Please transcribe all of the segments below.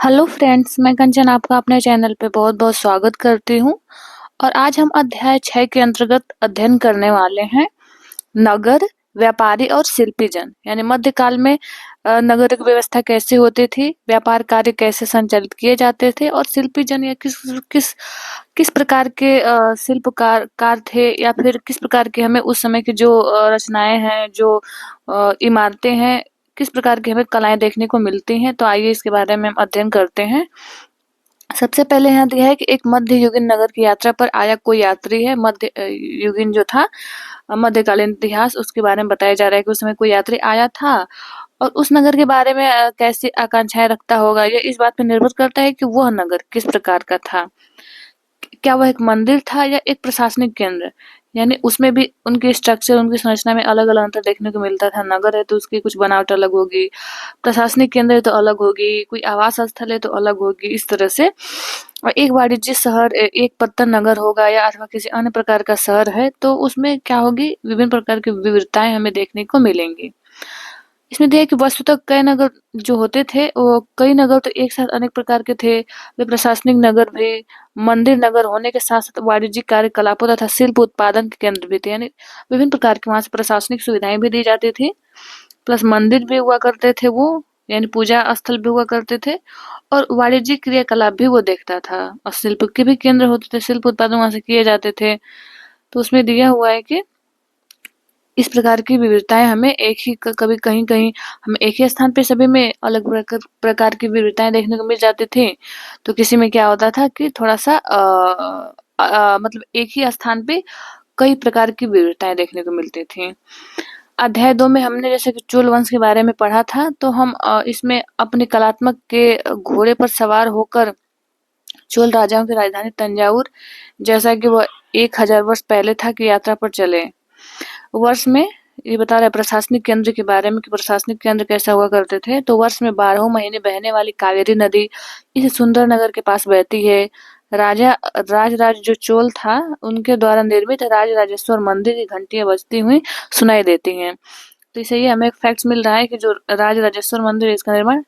Hello friends, मैं कंचन आपका अपने चैनल पे बहुत-बहुत स्वागत करती हूँ और आज हम अध्याय 6 के अंतर्गत अध्ययन करने वाले हैं नगर, व्यापारी और शिल्पी जन। यानी मध्यकाल में नगरिक व्यवस्था कैसे होती थी, व्यापार कार्य कैसे संचालित किए जाते थे और शिल्पी जन या किस किस किस प्रकार के शिल्पकार कार थे या फिर किस प्रकार के हमें उस समय की जो रचनाएँ हैं, जो इमारतें हैं, किस प्रकार की हमें कलाएँ देखने को मिलती हैं। तो आइए इसके बारे में हम अध्ययन करते हैं। सबसे पहले यहाँ दिया है कि एक मध्ययुगीन नगर की यात्रा पर आया कोई यात्री है। युगीन जो था मध्यकालीन इतिहास, उसके बारे में बताया जा रहा है कि उस समय कोई यात्री आया था और उस नगर के बारे में कैसी आकांक्षाएं रखता होगा। ये इस बात पर निर्भर करता है कि वह नगर किस प्रकार का था। क्या वह एक मंदिर था या एक प्रशासनिक केंद्र। यानी उसमें भी उनके स्ट्रक्चर, उनकी संरचना में अलग अलग अंतर देखने को मिलता था। नगर है तो उसकी कुछ बनावट अलग होगी, प्रशासनिक केंद्र है तो अलग होगी, कोई आवास स्थल है तो अलग होगी, इस तरह से। और एक वाणिज्य शहर, एक पत्तन नगर होगा या अथवा किसी अन्य प्रकार का शहर है तो उसमें क्या होगी, विभिन्न प्रकार की विविधताएं हमें देखने को मिलेंगी। इसमें दिया है कि वस्तुतः कई नगर जो होते थे, वो कई नगर तो एक साथ अनेक प्रकार के थे। वे प्रशासनिक नगर भी, मंदिर नगर होने के साथ साथ वाणिज्यिक कार्यकलापों तथा शिल्प उत्पादन के केंद्र भी थे। यानी विभिन्न प्रकार की वहां से प्रशासनिक सुविधाएं भी दी जाती थी, प्लस मंदिर भी हुआ करते थे वो, यानी पूजा स्थल भी हुआ करते थे और वाणिज्यिक क्रियाकलाप भी वो देखता था और शिल्प के भी केंद्र होते थे, शिल्प उत्पादन वहां से किए जाते थे। तो उसमें दिया हुआ है कि इस प्रकार की विविधताएं हमें एक ही कभी कहीं कहीं हमें एक ही स्थान पे सभी में अलग प्रकार की विविधताएं देखने को मिल जाती थी। तो किसी में क्या होता था कि थोड़ा सा मतलब एक ही स्थान पे कई प्रकार की विविधताएं देखने को मिलती थी। अध्याय 2 में हमने जैसे कि चोल वंश के बारे में पढ़ा था, तो हम इसमें अपने कलात्मक के घोड़े पर सवार होकर चोल राजाओं की राजधानी तंजावुर, जैसा कि वह 1000 वर्ष पहले था, की यात्रा पर चले। वर्ष में ये बता रहा है प्रशासनिक केंद्र के बारे में कि प्रशासनिक केंद्र कैसा हुआ करते थे। तो वर्ष में 12 महीने बहने वाली कावेरी नदी इस सुंदर नगर के पास बहती है। राज जो चोल था, उनके द्वारा निर्मित राज राजेश्वर मंदिर की घंटियां बजती हुई सुनाई देती हैं। तो इसे ये हमें एक फैक्ट्स मिल रहा है कि जो राज राजेश्वर मंदिर है, इसका निर्माण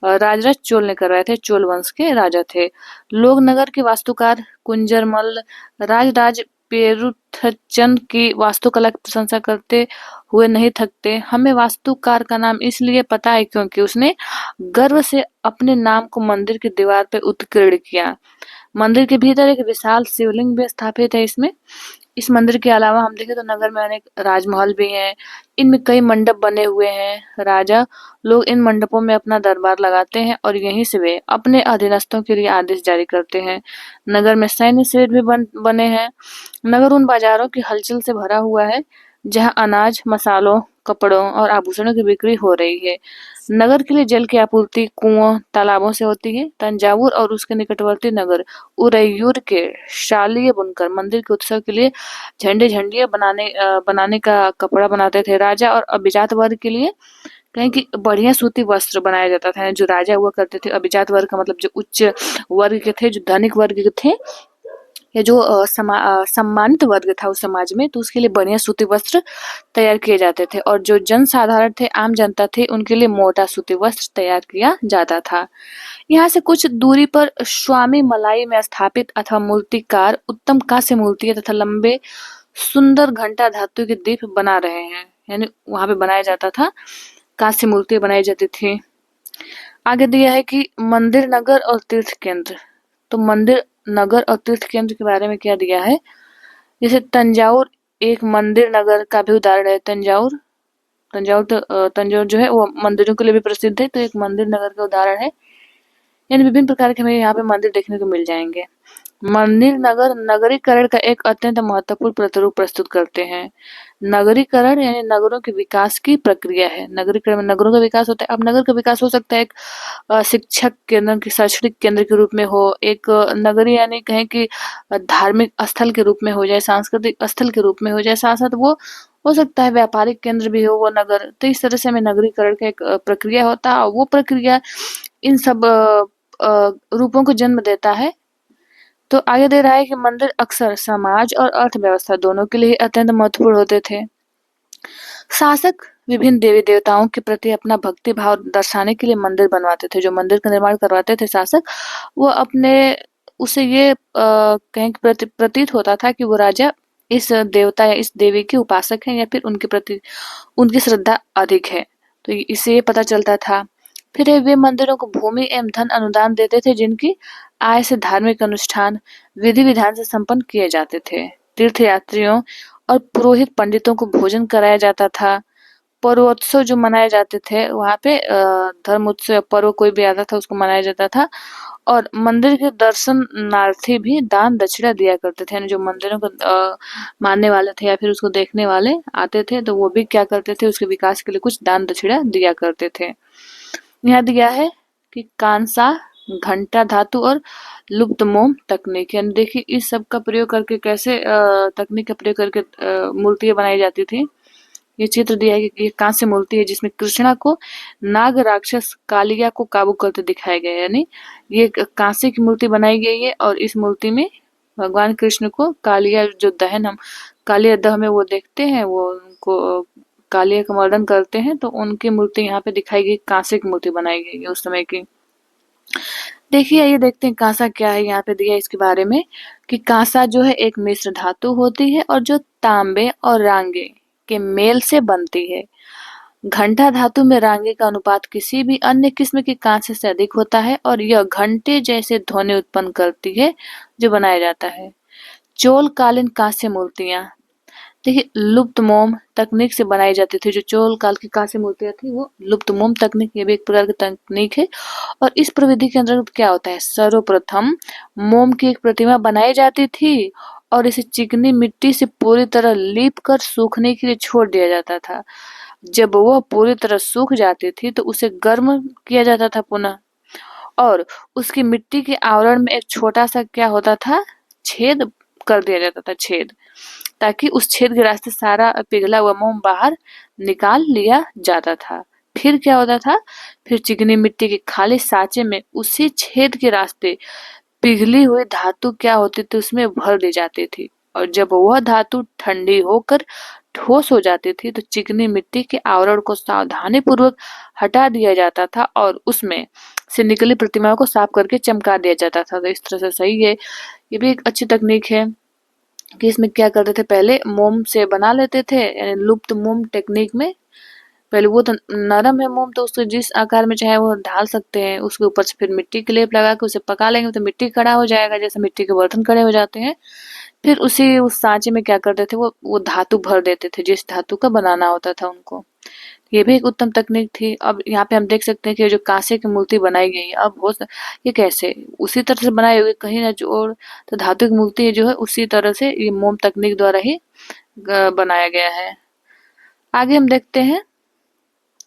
राजराज चोल ने करवाए थे, चोल वंश के राजा थे। लोग नगर के वास्तुकार कुंजरमल राज पेरुथचंद की वास्तुकला की प्रशंसा करते हुए नहीं थकते। हमें वास्तुकार का नाम इसलिए पता है क्योंकि उसने गर्व से अपने नाम को मंदिर की दीवार पर उत्कीर्ण किया। मंदिर के भीतर एक विशाल शिवलिंग भी स्थापित है इसमें। इस मंदिर के अलावा हम देखें तो नगर में अनेक राजमहल भी हैं। इनमें कई मंडप बने हुए हैं। राजा लोग इन मंडपों में अपना दरबार लगाते हैं और यहीं से वे अपने अधीनस्थों के लिए आदेश जारी करते हैं। नगर में सैन्य शिविर भी बने हैं। नगर उन बाजारों की हलचल से भरा हुआ है जहां अनाज, मसालों, कपड़ों और आभूषणों की बिक्री हो रही है। नगर के लिए जल की आपूर्ति कुओं, तालाबों से होती है। तंजावुर और उसके निकटवर्ती नगर उरैयूर के शालीय बुनकर मंदिर के उत्सव के लिए झंडिया बनाने का कपड़ा बनाते थे। राजा और अभिजात वर्ग के लिए कहीं कि बढ़िया सूती वस्त्र बनाया जाता था। जो राजा हुआ करते थे, अभिजात वर्ग का मतलब जो उच्च वर्ग के थे, जो धनिक वर्ग के थे, या जो सम्मानित वर्ग था उस समाज में, तो उसके लिए बढ़िया सूती वस्त्र तैयार किए जाते थे और जो जनसाधारण थे, आम जनता थे, उनके लिए मोटा सूती वस्त्र तैयार किया जाता था। यहाँ से कुछ दूरी पर स्वामी मलाई में स्थापित अथवा मूर्तिकार उत्तम कांस्य मूर्तियां तथा लंबे सुंदर घंटा धातु के दीप बना रहे हैं। यानी वहां पे बनाया जाता था, कांस्य मूर्ति बनाई जाती थी। आगे दिया है कि मंदिर नगर और तीर्थ केंद्र। तो मंदिर नगर और तीर्थ केंद्र के बारे में क्या दिया है, जैसे तंजावुर एक मंदिर नगर का भी उदाहरण है। तंजावुर जो है वो मंदिरों के लिए भी प्रसिद्ध है, तो एक मंदिर नगर का उदाहरण है। यानी विभिन्न प्रकार के हमें यहाँ पे मंदिर देखने को मिल जाएंगे। मंदिर नगर नगरीकरण का एक अत्यंत महत्वपूर्ण प्रतिरूप प्रस्तुत करते हैं। नगरीकरण यानी नगरों के विकास की प्रक्रिया है। नगरीकरण में नगरों का विकास होता है। अब नगर का विकास हो सकता है एक शिक्षक केंद्र के शैक्षणिक केंद्र के रूप में हो, एक नगरी यानी कहें कि धार्मिक स्थल के रूप में हो जाए, सांस्कृतिक स्थल के रूप में हो जाए, साथ साथ वो हो सकता है व्यापारिक केंद्र भी हो वो नगर। तो इस तरह से हमें नगरीकरण का एक प्रक्रिया होता है और वो प्रक्रिया इन सब रूपों को जन्म देता है। तो आगे दे रहा है कि मंदिर अक्सर समाज और अर्थव्यवस्था दोनों के लिए अत्यंत महत्वपूर्ण होते थे। शासक विभिन्न देवी देवताओं के प्रति अपना भक्ति भाव दर्शाने के लिए मंदिर बनवाते थे। जो मंदिर का निर्माण करवाते थे शासक, वो अपने उसे ये कहें कि प्रतीत होता था कि वो राजा इस देवता या इस देवी के उपासक हैं या फिर उनके प्रति उनकी श्रद्धा अधिक है। तो इससे ये पता चलता था। फिर वे मंदिरों को भूमि एवं धन अनुदान देते थे, जिनकी आय से धार्मिक अनुष्ठान विधि विधान से संपन्न किए जाते थे। तीर्थ यात्रियों और पुरोहित पंडितों को भोजन कराया जाता था। पर्वोत्सव जो मनाए जाते थे वहाँ पे धर्म उत्सव पर्व कोई भी आता था उसको मनाया जाता था। और मंदिर के दर्शनार्थी भी दान दक्षिणा दिया करते थे, यानी जो मंदिरों को मानने वाले थे या फिर उसको देखने वाले आते थे तो वो भी क्या करते थे, उसके विकास के लिए कुछ दान दक्षिणा दिया करते थे। यहाँ दिया है कि कांसा, घंटा धातु और लुप्त मोम तकनीक, यानी देखिए इस सब का प्रयोग करके कैसे तकनीक का प्रयोग करके मूर्तियां बनाई जाती थी। ये चित्र दिया है कि ये कांस्य मूर्ति है जिसमें कृष्णा को नाग राक्षस कालिया को काबू करते दिखाया गया है, यानी ये कांस्य की मूर्ति बनाई गई है और इस मूर्ति में भगवान कृष्ण को कालिया जो दहन हम कालिया दह में वो देखते हैं, वो उनको कालिया का मर्दन करते हैं, तो उनकी मूर्ति यहाँ पे दिखाई गई, कांसे की मूर्ति बनाई गई है उस समय की। देखिए ये देखते हैं कांसा क्या है, यहाँ पे दिया है इसके बारे में कि कांसा जो है एक मिश्र धातु होती है और जो तांबे और रांगे के मेल से बनती है। घंटा धातु में रांगे का अनुपात किसी भी अन्य किस्म के कांसे से अधिक होता है और यह घंटे जैसे ध्वनि उत्पन्न करती है जो बनाया जाता है। चोल कालीन कांस्य मूर्तियां देखिए लुप्त मोम तकनीक से बनाई जाती थी। जो चोल काल की कांस्य मूर्तियां थी वो लुप्त मोम तकनीक, ये भी एक प्रकार की तकनीक है। और इस प्रविधि के अंतर्गत क्या होता है, सर्वप्रथम मोम की एक प्रतिमा बनाई जाती थी और इसे चिकनी मिट्टी से पूरी तरह लीप कर सूखने के लिए छोड़ दिया जाता था। जब वह पूरी तरह सूख जाती थी तो उसे गर्म किया जाता था पुनः, और उसकी मिट्टी के आवरण में एक छोटा सा क्या होता था, छेद कर दिया जाता था, छेद, ताकि उस छेद के रास्ते सारा पिघला हुआ मोम बाहर निकाल लिया जाता था। फिर क्या होता था, फिर चिकनी मिट्टी के खाली सांचे में उसी छेद के रास्ते पिघली हुई धातु क्या होती थी उसमें भर दी जाती थी, और जब वह धातु ठंडी होकर ठोस हो जाती थी तो चिकनी मिट्टी के आवरण को सावधानी पूर्वक हटा दिया जाता था और उसमें से निकली प्रतिमाओं को साफ करके चमका दिया जाता था। तो इस तरह से सही है, ये भी एक अच्छी तकनीक है कि इसमें क्या करते थे, पहले मोम से बना लेते थे, यानी लुप्त मोम टेक्निक में पहले वो तो नरम है मोम तो उसको जिस आकार में चाहे वो ढाल सकते हैं, उसके ऊपर से फिर मिट्टी की लेप लगा के उसे पका लेंगे तो मिट्टी खड़ा हो जाएगा, जैसे मिट्टी के बर्तन खड़े हो जाते हैं। फिर उसी उस सांचे में क्या करते थे, वो धातु भर देते थे जिस धातु का बनाना होता था उनको। ये भी एक उत्तम तकनीक थी। अब यहाँ पे हम देख सकते हैं कि जो कांसे की मूर्ति बनाई गई है, अब हो ये कैसे उसी तरह से बनाई हुई, कहीं ना जोड़, तो धातु की मूर्ति जो है उसी तरह से ये मोम तकनीक द्वारा ही बनाया गया है। आगे हम देखते हैं,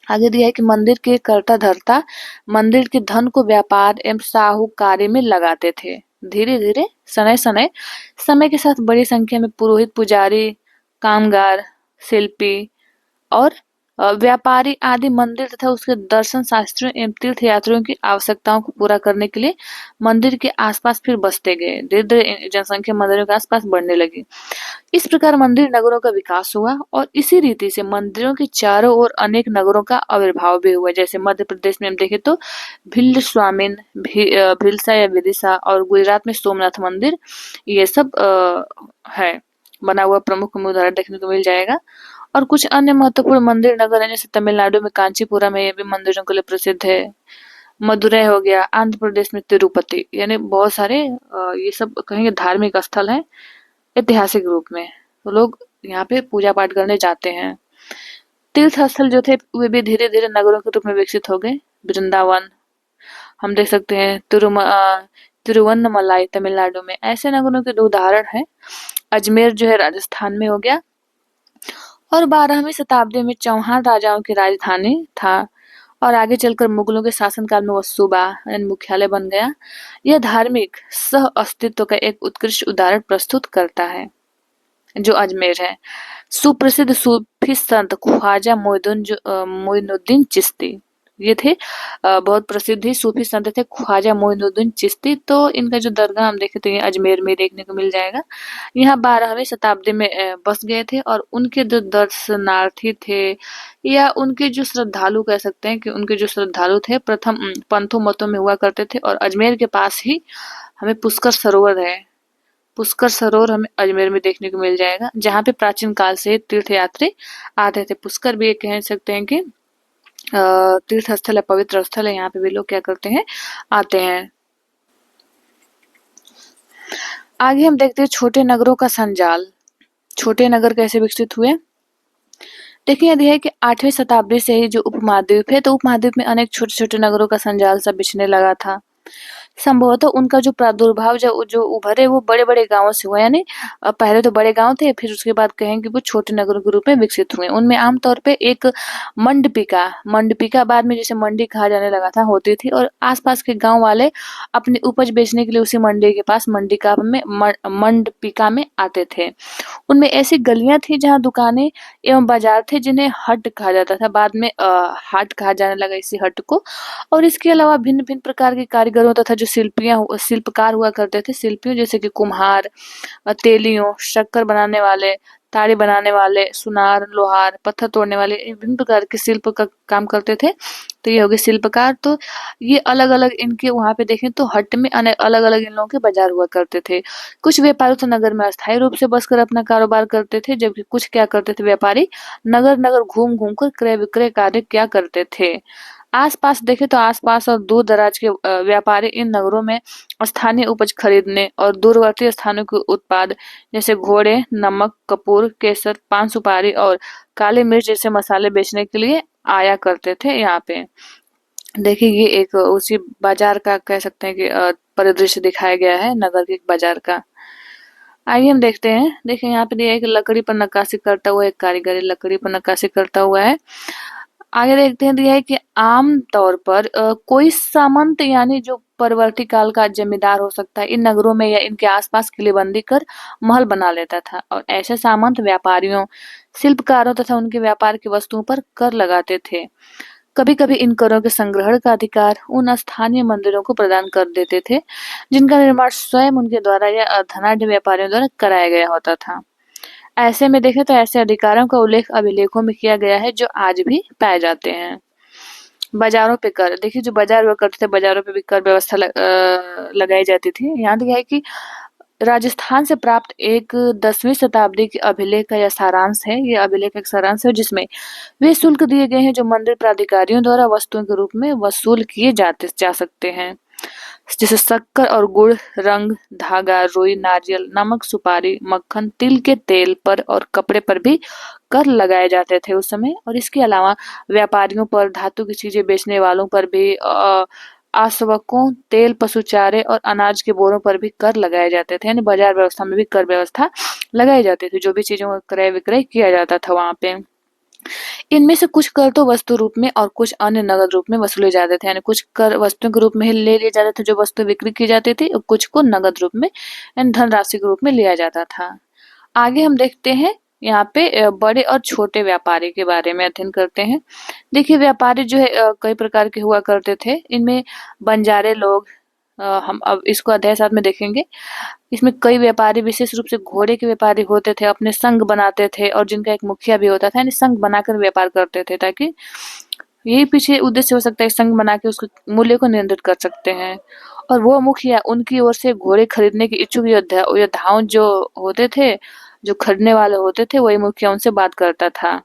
आगे दिया है कि मंदिर के कर्ता धर्ता मंदिर के धन को व्यापार एवं साहूकारी में लगाते थे। धीरे धीरे समय के साथ बड़ी संख्या में पुरोहित, पुजारी, कामगार, शिल्पी और व्यापारी आदि मंदिर तथा उसके दर्शन शास्त्रियों एवं तीर्थ यात्रियों की आवश्यकताओं को पूरा करने के लिए मंदिर के आसपास फिर बसते गए। धीरे धीरे जनसंख्या मंदिरों के आसपास बढ़ने लगी। इस प्रकार मंदिर नगरों का विकास हुआ और इसी रीति से मंदिरों के चारों ओर अनेक नगरों का आविर्भाव भी हुआ। जैसे मध्य प्रदेश में हम देखें तो भिल्ल स्वामिन, भिलसा या विदिशा, और गुजरात में सोमनाथ मंदिर, ये सब है बना हुआ प्रमुख उदाहरण देखने को मिल जाएगा। और कुछ अन्य महत्वपूर्ण मंदिर नगर है, जैसे तमिलनाडु में कांचीपुरम में, ये भी मंदिरों के लिए प्रसिद्ध है। मदुरै हो गया, आंध्र प्रदेश में तिरुपति, यानी बहुत सारे ये सब कहेंगे धार्मिक स्थल हैं ऐतिहासिक रूप में, तो लोग यहाँ पे पूजा पाठ करने जाते हैं। तीर्थ स्थल जो थे वे भी धीरे धीरे नगरों के रूप में विकसित हो गए। वृंदावन हम देख सकते हैं, तिरुवन्नमलाई तमिलनाडु में, ऐसे नगरों के दो उदाहरण हैं। अजमेर जो है राजस्थान में हो गया, और 12वीं शताब्दी में चौहान राजाओं की राजधानी था और आगे चलकर मुगलों के शासनकाल में वह सूबा यानी मुख्यालय बन गया। यह धार्मिक सह अस्तित्व का एक उत्कृष्ट उदाहरण प्रस्तुत करता है जो अजमेर है। सुप्रसिद्ध सूफी संत ख्वाजा मोइनुद्दीन चिश्ती ये थे बहुत प्रसिद्ध ही सूफी संत थे ख्वाजा मोइनुद्दीन चिश्ती। तो इनका जो दरगाह हम देखें तो ये अजमेर में देखने को मिल जाएगा। यहाँ 12वीं शताब्दी में बस गए थे और उनके जो दर्शनार्थी थे या उनके जो श्रद्धालु कह सकते हैं कि उनके जो श्रद्धालु थे प्रथम पंथों मतों में हुआ करते थे। और अजमेर के पास ही हमें पुष्कर सरोवर है। पुष्कर सरोवर हमें अजमेर में देखने को मिल जाएगा, जहाँ पे प्राचीन काल से तीर्थयात्री आते थे। पुष्कर भी एक कह सकते हैं कि तीर्थ स्थल है, पवित्र स्थल है। यहाँ पे भी लोग क्या करते हैं, आते हैं। आगे हम देखते हैं छोटे नगरों का संजाल। छोटे नगर कैसे विकसित हुए। देखिए यदि है कि 8वीं शताब्दी से ही जो उपमहाद्वीप है, तो उपमहाद्वीप में अनेक छोटे छोटे नगरों का संजाल सा बिछने लगा था। संभवतः उनका जो प्रादुर्भाव जो उभरे वो बड़े बड़े गांवों से हुआ। यानी पहले तो बड़े गांव थे, फिर उसके बाद कहें कि वो छोटे नगरों के रूप में विकसित हुए। उनमें आमतौर पे एक मंडपिका बाद में जैसे मंडी कहा जाने लगा था होती थी, और आसपास के गांव वाले अपनी उपज बेचने के लिए उसी मंडी के पास मंडपिका में आते थे। उनमें ऐसी गलियां थी जहां दुकानें एवं बाजार थे जिन्हें हट कहा जाता था। बाद में हाट कहा जाने लगा इसी हट को। और इसके अलावा भिन्न भिन्न प्रकार के कारीगरों तथा जो शिल्पकार हुआ करते थे, शिल्पियों जैसे कि कुम्हार, तेलियों, शक्कर बनाने वाले, ताड़ी बनाने वाले, सुनार, लोहार, पत्थर तोड़ने वाले, विभिन्न प्रकार के शिल्प का काम करते थे। तो ये हो गए शिल्पकार। तो ये अलग अलग इनके वहां पे देखें तो हट में अलग अलग इन लोगों के बाजार हुआ करते थे। कुछ व्यापारी तो नगर में अस्थायी रूप से बसकर अपना कारोबार करते थे, जबकि कुछ क्या करते थे, व्यापारी नगर नगर घूम घूम कर क्रय विक्रय कार्य क्या करते थे। आसपास देखें तो आसपास और दूर दराज के व्यापारी इन नगरों में स्थानीय उपज खरीदने और दूरवर्ती स्थानों के उत्पाद जैसे घोड़े, नमक, कपूर, केसर, पान सुपारी और काली मिर्च जैसे मसाले बेचने के लिए आया करते थे। यहाँ पे देखिए ये एक उसी बाजार का कह सकते हैं कि परिदृश्य दिखाया गया है, नगर के एक बाजार का। आइए हम देखते हैं। देखिए यहाँ पे दिया है कि लकड़ी पर नक्काशी करता हुआ एक कारीगर लकड़ी पर नक्काशी करता हुआ है। आगे देखते हैं दिया है कि आम तौर पर कोई सामंत यानी जो परवर्ती काल का जमींदार हो सकता है, इन नगरों में या इनके आसपास किलेबंदी कर महल बना लेता था, और ऐसे सामंत व्यापारियों, शिल्पकारों तथा उनके व्यापार की वस्तुओं पर कर लगाते थे। कभी कभी इन करों के संग्रहण का अधिकार उन स्थानीय मंदिरों को प्रदान कर देते थे जिनका निर्माण स्वयं उनके द्वारा या धनाढ्य व्यापारियों द्वारा कराया गया होता था। ऐसे में देखें तो ऐसे अधिकारों का उल्लेख अभिलेखों में किया गया है जो आज भी पाए जाते हैं। बाजारों पे कर, देखिए जो बाजार हुआ करते थे, बाजारों पे भी कर व्यवस्था लगाई जाती थी। यहाँ दिया है कि राजस्थान से प्राप्त एक 10वीं शताब्दी के अभिलेख का यह सारांश है। ये अभिलेख एक सारांश है जिसमें वे शुल्क दिए गए हैं जो मंदिर प्राधिकारियों द्वारा वस्तुओं के रूप में वसूल किए जा सकते हैं, जैसे शक्कर और गुड़, रंग, धागा, रुई, नारियल, नमक, सुपारी, मक्खन, तिल के तेल पर और कपड़े पर भी कर लगाए जाते थे उस समय। और इसके अलावा व्यापारियों पर, धातु की चीजें बेचने वालों पर भी, आसवकों, तेल, पशु चारे और अनाज के बोरों पर भी कर लगाए जाते थे। यानी बाजार व्यवस्था में भी कर व्यवस्था लगाई जाती थी, जो भी चीजों का क्रय विक्रय किया जाता था वहां पे। इनमें से कुछ कर तो वस्तु रूप में और कुछ अन्य नगद रूप में वसूले जाते थे। यानी कुछ कर वस्तुओं के रूप में ही ले लिए जाते थे जो वस्तु बिक्री की जाती थी, और कुछ को नगद रूप में यानी धनराशि के रूप में लिया जाता था। आगे हम देखते हैं यहाँ पे बड़े और छोटे व्यापारी के बारे में अध्ययन करते हैं। देखिए व्यापारी जो है कई प्रकार के हुआ करते थे। इनमें बंजारे लोग, हम अब इसको अध्याय 7 में देखेंगे। इसमें कई व्यापारी विशेष रूप से घोड़े के व्यापारी होते थे, अपने संघ बनाते थे और जिनका एक मुखिया भी होता था, यानी संघ बनाकर व्यापार करते थे, ताकि यही पीछे उद्देश्य हो सकता है, संघ बना के उसके मूल्य को नियंत्रित कर सकते हैं। और वो मुखिया उनकी ओर से घोड़े खरीदने के इच्छुक योद्धाओं जो होते थे, जो खरीदने वाले होते थे, वही मुखिया उनसे बात करता था।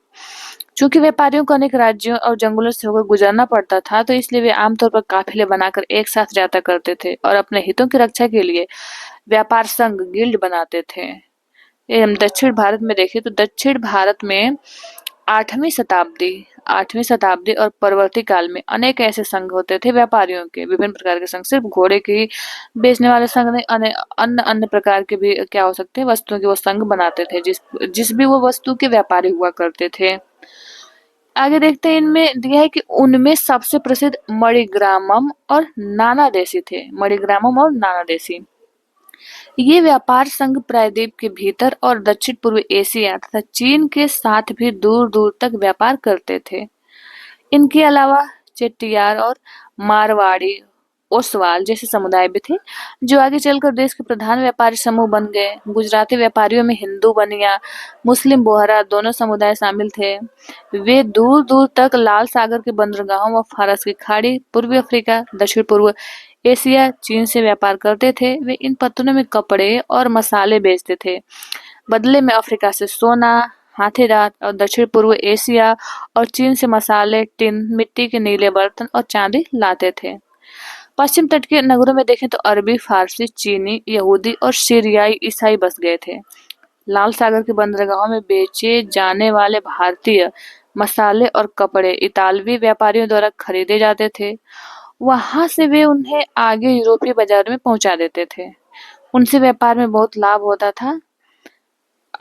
चूंकि व्यापारियों को अनेक राज्यों और जंगलों से होकर गुजरना पड़ता था, तो इसलिए वे आमतौर पर काफिले बनाकर एक साथ जाता करते थे और अपने हितों की रक्षा के लिए व्यापार संघ, गिल्ड बनाते थे। ये हम दक्षिण भारत में देखें तो दक्षिण भारत में 8वीं शताब्दी और परवर्ती काल में अनेक ऐसे संघ होते थे व्यापारियों के, विभिन्न प्रकार के संघ। सिर्फ घोड़े के ही बेचने वाले संघ नहीं, अन्य अन्य प्रकार के भी क्या हो सकते हैं, वस्तुओं के वो संघ बनाते थे, जिस भी वो वस्तु के व्यापारी हुआ करते थे। आगे देखते हैं, इनमें दिया है कि उनमें सबसे प्रसिद्ध मणिग्रामम और नानादेशी थे। मणिग्रामम और नानादेशी ये व्यापार संघ प्रायद्वीप के भीतर और दक्षिण पूर्व एशिया तथा चीन के साथ भी दूर दूर तक व्यापार करते थे। इनके अलावा चेट्टियार और मारवाड़ी, ओसवाल जैसे समुदाय भी थे, जो आगे चलकर देश के प्रधान व्यापारी समूह बन गए। गुजराती व्यापारियों में हिंदू, बनिया, मुस्लिम, बोहरा दोनों समुदाय शामिल थे। वे दूर दूर तक लाल सागर के बंदरगाहों व फारस की खाड़ी, पूर्वी अफ्रीका, दक्षिण पूर्व एशिया, चीन से व्यापार करते थे। वे इन पत्तनों में कपड़े और मसाले बेचते थे। बदले में अफ्रीका से सोना, हाथीदांत और दक्षिण पूर्व एशिया और चीन से मसाले, टिन, मिट्टी के नीले बर्तन और चांदी लाते थे। पश्चिम तट के नगरों में देखें तो अरबी, फारसी, चीनी, यहूदी और सीरियाई ईसाई बस गए थे। लाल सागर के बंदरगाहों में बेचे जाने वाले भारतीय मसाले और कपड़े इतालवी व्यापारियों द्वारा खरीदे जाते थे। वहां से वे उन्हें आगे यूरोपीय बाजार में पहुंचा देते थे। उनसे व्यापार में बहुत लाभ होता था।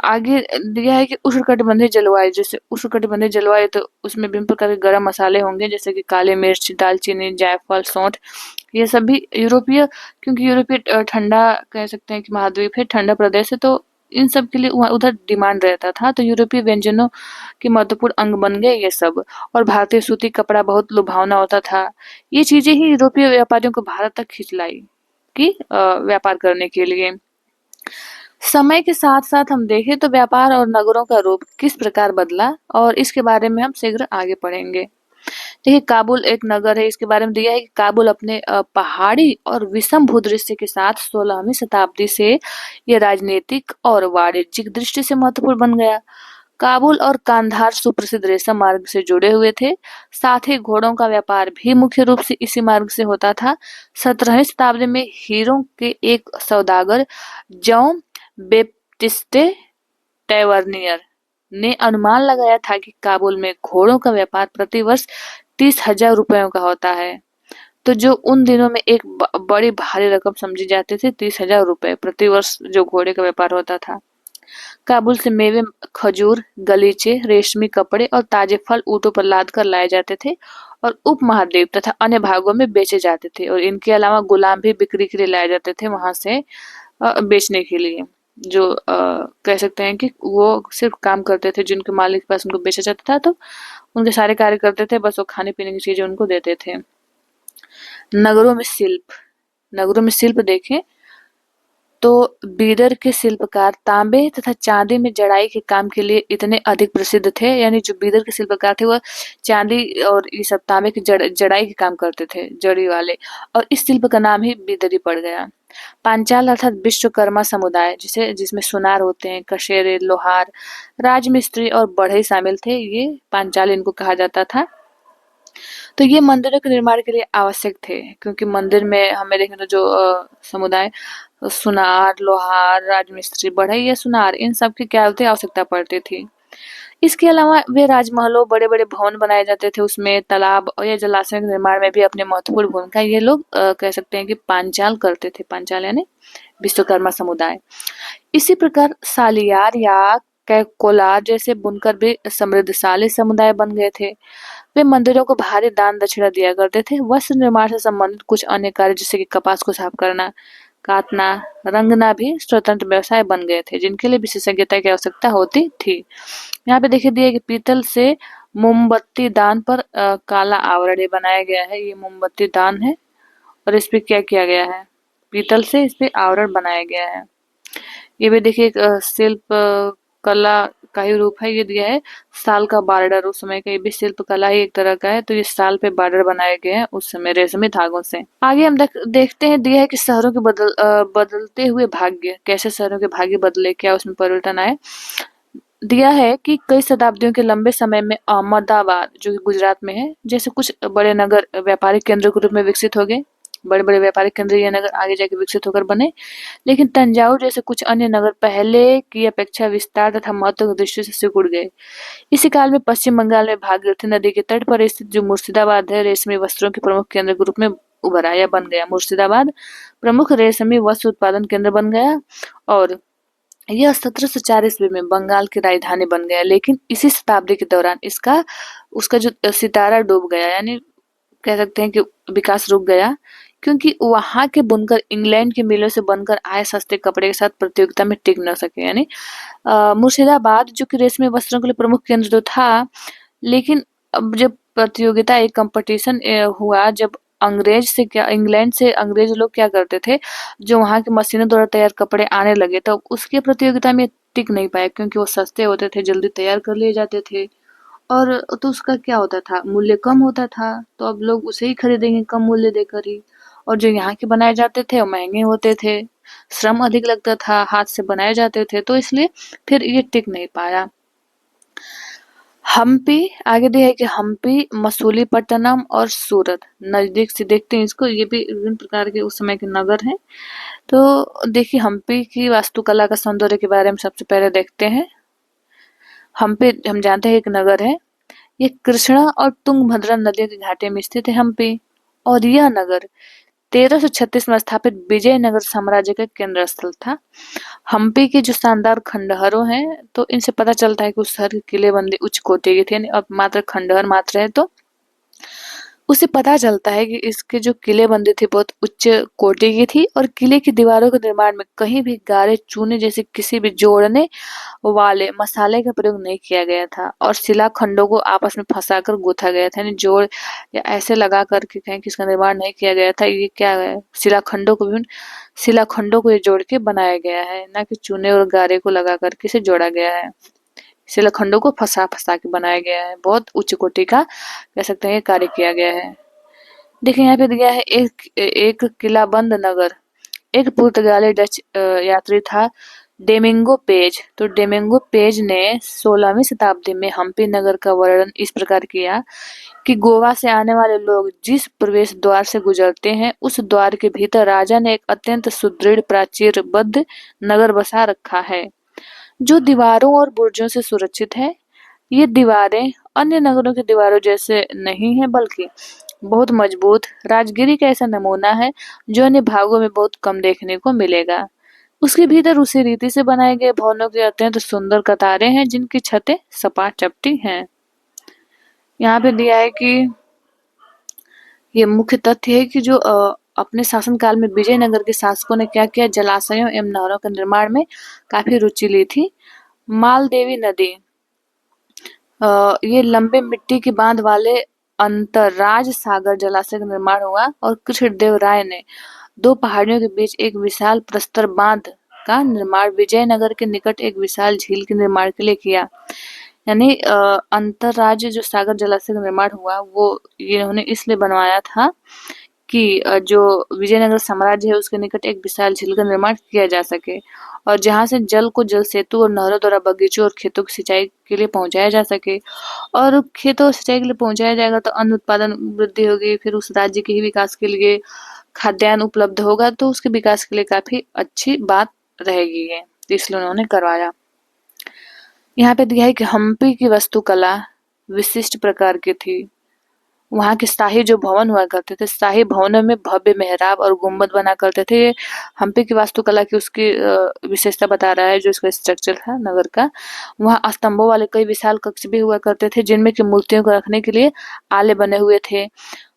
आगे दिया है कि उष्णकटिबंधीय जलवायु, जैसे उष्णकटिबंधीय जलवायु तो उसमें विभिन्न प्रकार के गरम मसाले होंगे, जैसे कि काली मिर्च, दालचीनी, जायफल, सौंठ, ये सभी यूरोपीय, क्योंकि यूरोपीय ठंडा कह सकते हैं कि महाद्वीप है, ठंडा प्रदेश है, तो इन सब के लिए वहाँ उधर डिमांड रहता था, तो यूरोपीय व्यंजनों के महत्वपूर्ण अंग बन गए ये सब। और भारतीय सूती कपड़ा बहुत लुभावना होता था। ये चीजें ही यूरोपीय व्यापारियों को भारत तक खींच लाई कि व्यापार करने के लिए। समय के साथ साथ हम देखें तो व्यापार और नगरों का रूप किस प्रकार बदला, और इसके बारे में हम शीघ्र आगे पढ़ेंगे। देखिए, काबुल एक नगर है। इसके बारे में दिया है कि काबुल अपने पहाड़ी और विषम भूदृश्य के साथ 16वीं शताब्दी से ये राजनीतिक और वाणिज्यिक दृष्टि से महत्वपूर्ण बन गया। काबुल और कांधार सुप्रसिद्ध रेशम मार्ग से जुड़े हुए थे। साथ ही घोड़ों का व्यापार भी मुख्य रूप से इसी मार्ग से होता था। 17वीं शताब्दी में हीरों के एक सौदागर जॉन बेप्टिस्टे टैवर्नियर ने अनुमान लगाया था कि काबुल में घोड़ों का व्यापार प्रति वर्ष 30,000 रुपयों का होता है। तो जो उन दिनों में एक बड़ी भारी रकम समझी जाती थी, 30,000 रुपए प्रति वर्ष जो घोड़े का व्यापार होता था। काबुल से मेवे, खजूर, गलीचे, रेशमी कपड़े और ताजे फल ऊँटों पर लाद कर लाए जाते थे और उपमहाद्वीप तथा अन्य भागों में बेचे जाते थे। और इनके अलावा गुलाम भी बिक्री के लिए लाए जाते थे वहां से बेचने के लिए, जो कह सकते हैं कि वो सिर्फ काम करते थे, जिनके मालिक के पास उनको बेचा जाता था, तो उनके सारे कार्य करते थे, बस वो खाने पीने की चीजें उनको देते थे। नगरों में शिल्प, नगरों में शिल्प देखें तो बीदर के शिल्पकार तांबे तथा चांदी में जड़ाई के काम के लिए इतने अधिक प्रसिद्ध थे। यानी जो बीदर के शिल्पकार थे वह चांदी और ये सब तांबे की जड़ाई के काम करते थे, जड़ी वाले, और इस शिल्प का नाम ही बीदरी पड़ गया। पांचाल अर्थात विश्वकर्मा समुदाय, जिसमें सुनार होते हैं, कशेरे, लोहार, राजमिस्त्री और बढ़ई शामिल थे, ये पांचाल इनको कहा जाता था। तो ये मंदिरों के निर्माण के लिए आवश्यक थे, क्योंकि मंदिर में हमें देखें तो जो समुदाय सुनार, लोहार, राजमिस्त्री, बढ़ई या सुनार, इन सब की क्या होती आवश्यकता पड़ती थी। इसके अलावा वे राजमहलों, बड़े बड़े भवन बनाए जाते थे, उसमें तालाब और या जलाशय के निर्माण में भी अपनी महत्वपूर्ण भूमिका ये लोग कह सकते हैं कि पांचाल करते थे। पांचाल यानी विश्वकर्मा समुदाय। इसी प्रकार सालियार या कोलार जैसे बुनकर भी समृद्धशाली समुदाय बन गए थे। वे मंदिरों को भारी दान दक्षिणा दिया करते थे। वस्त्र निर्माण से संबंधित कुछ अन्य कार्य, जैसे कि कपास को साफ करना, काटना, रंगना भी स्वतंत्र व्यवसाय बन गए थे, जिनके लिए विशेषज्ञता की आवश्यकता होती थी। यहाँ पे देखिए दिया कि पीतल से मोमबत्ती दान पर काला आवरण बनाया गया है। ये मोमबत्ती दान है और इस पे क्या किया गया है, पीतल से इस पे आवरण बनाया गया है। ये भी देखिए एक शिल्प कला का ही रूप है। ये दिया है साल का बॉर्डर, उस समय का ये भी शिल्प कला ही एक तरह का है। तो ये साल पे बॉर्डर बनाए गए हैं उस समय रेशमी धागों से। आगे हम देखते हैं दिया है कि शहरों के बदलते हुए भाग्य, कैसे शहरों के भाग्य बदले, क्या उसमें परिवर्तन आए। दिया है कि कई शताब्दियों के लंबे समय में अहमदाबाद, जो कि गुजरात में है, जैसे कुछ बड़े नगर व्यापारिक केंद्र के रूप में विकसित हो गए। बड़े बड़े व्यापारिक केंद्र ये नगर आगे जाके विकसित होकर बने। लेकिन तंजावुर जैसे कुछ अन्य नगर पहले की अपेक्षा विस्तार तथा महत्व की दृष्टि से सिकुड़ गए। इसी काल में पश्चिम बंगाल में भागीरथी नदी के तट पर स्थित जो मुर्शिदाबाद है, रेशमी वस्त्रों के प्रमुख केंद्र के रूप में उभरा या बन गया। मुर्शिदाबाद प्रमुख रेशमी वस्त्र उत्पादन केंद्र बन गया और यह 1704 ईस्वी में बंगाल की राजधानी बन गया। लेकिन इसी शताब्दी के दौरान उसका जो सितारा डूब गया, यानी कह सकते हैं कि विकास रुक गया, क्योंकि वहां के बुनकर इंग्लैंड की मिलों से बनकर आए सस्ते कपड़े के साथ प्रतियोगिता में टिक न सके। यानी मुर्शिदाबाद जो कि रेशमी वस्त्रों के लिए प्रमुख केंद्र तो था, लेकिन अब जब प्रतियोगिता एक कंपटीशन हुआ, जब इंग्लैंड से अंग्रेज लोग क्या करते थे, जो वहाँ की मशीनों द्वारा तैयार कपड़े आने लगे, तो उसकी प्रतियोगिता में टिक नहीं पाए क्योंकि वो सस्ते होते थे, जल्दी तैयार कर लिए जाते थे। और तो उसका क्या होता था, मूल्य कम होता था, तो अब लोग उसे ही खरीदेंगे कम मूल्य देकर ही। और जो यहाँ के बनाए जाते थे वो महंगे होते थे, श्रम अधिक लगता था, हाथ से बनाए जाते थे, तो इसलिए फिर ये टिक नहीं पाया। हम्पी आगे दिया है कि हम्पी, मसूलीपट्टनम और सूरत, नजदीक से देखते हैं इसको, ये भी विभिन्न प्रकार के उस समय के नगर हैं। तो देखिए हम्पी की वास्तुकला का सौंदर्य के बारे में सबसे पहले देखते हैं। हम्पी हम जानते हैं एक नगर है, ये कृष्णा और तुंगभद्रा नदियों के घाटे में स्थित है हम्पी। और यह नगर 1336 में स्थापित विजयनगर साम्राज्य का केंद्र स्थल था। हम्पी के जो शानदार खंडहरों हैं, तो इनसे पता चलता है कि उस शहर की किलेबंदी उच्च कोटि की थी, यानी अब मात्र खंडहर मात्र है, तो उससे पता चलता है कि इसके जो किलेबंदी थी बहुत उच्च कोटि की थी, और किले की दीवारों के निर्माण में कहीं भी गारे चूने जैसे किसी भी जोड़ने वाले मसाले का प्रयोग नहीं किया गया था, और शिलाखंडों को आपस में फंसाकर गूथा गया था, यानी जोड़ या ऐसे लगा करके कहीं कि इसका निर्माण नहीं किया गया था। ये क्या है, शिलाखंडों को ये जोड़ के बनाया गया है, ना कि चूने और गारे को लगा करके इसे जोड़ा गया है। शिलाखंडों को फंसा फंसा के बनाया गया है, बहुत उच्च कोटि का कह सकते हैं ये कार्य किया गया है। देखिए यहाँ पे दिया है एक एक किलाबंद नगर। एक पुर्तगाली डच यात्री था डेमिंगो पेज। तो डेमिंगो पेज ने 16वीं शताब्दी में हम्पी नगर का वर्णन इस प्रकार किया कि गोवा से आने वाले लोग जिस प्रवेश द्वार से गुजरते हैं, उस द्वार के भीतर राजा ने एक अत्यंत सुदृढ़ प्राचीरबद्ध नगर बसा रखा है, जो दीवारों और बुर्जों से सुरक्षित है। ये दीवारें अन्य नगरों की दीवारों जैसे नहीं है, बल्कि बहुत मजबूत राजगिरी का ऐसा नमूना है जो अन्य भागों में बहुत कम देखने को मिलेगा। उसके भीतर उसी रीति से बनाए गए भवनों की अत्यंत सुंदर कतारें हैं, जिनकी छतें सपाट चपटी हैं। यहाँ पे दिया है कि ये मुख्य तथ्य है कि जो अपने शासनकाल में विजयनगर के शासकों ने क्या किया, जलाशयों एवं नहरों के निर्माण में काफी रुचि ली थी। मालदेवी नदी, ये लंबे मिट्टी के बांध वाले अंतर्राज सागर जलाशय का निर्माण हुआ, और कृष्णदेव राय ने दो पहाड़ियों के बीच एक विशाल प्रस्तर बांध का निर्माण विजयनगर के निकट एक विशाल झील के निर्माण के लिए किया। यानी अंतर्राज्य जो सागर जलाशय का निर्माण हुआ, वो इन्होंने इसलिए बनवाया था कि जो विजयनगर साम्राज्य है उसके निकट एक विशाल झील का निर्माण किया जा सके, और जहां से जल को जल सेतु और नहरों द्वारा बगीचों और खेतों की सिंचाई के लिए पहुंचाया जा सके। और खेतों और सिंचाई के लिए पहुंचाया जाएगा तो अन्न उत्पादन वृद्धि होगी, फिर उस राज्य के ही विकास के लिए खाद्यान्न उपलब्ध होगा, तो उसके विकास के लिए काफी अच्छी बात रहेगी ये, तो इसलिए उन्होंने करवाया। यहाँ पे दिया है कि हम्पी की वास्तुकला विशिष्ट प्रकार की थी। वहाँ के शाही जो भवन हुआ करते थे, शाही भवनों में भव्य मेहराब और गुम्बद बना करते थे। ये हम्पी की वास्तुकला की उसकी विशेषता बता रहा है, जो इसका स्ट्रक्चर था नगर का। वहाँ स्तंभों वाले कई विशाल कक्ष भी हुआ करते थे, जिनमें की मूर्तियों को रखने के लिए आले बने हुए थे।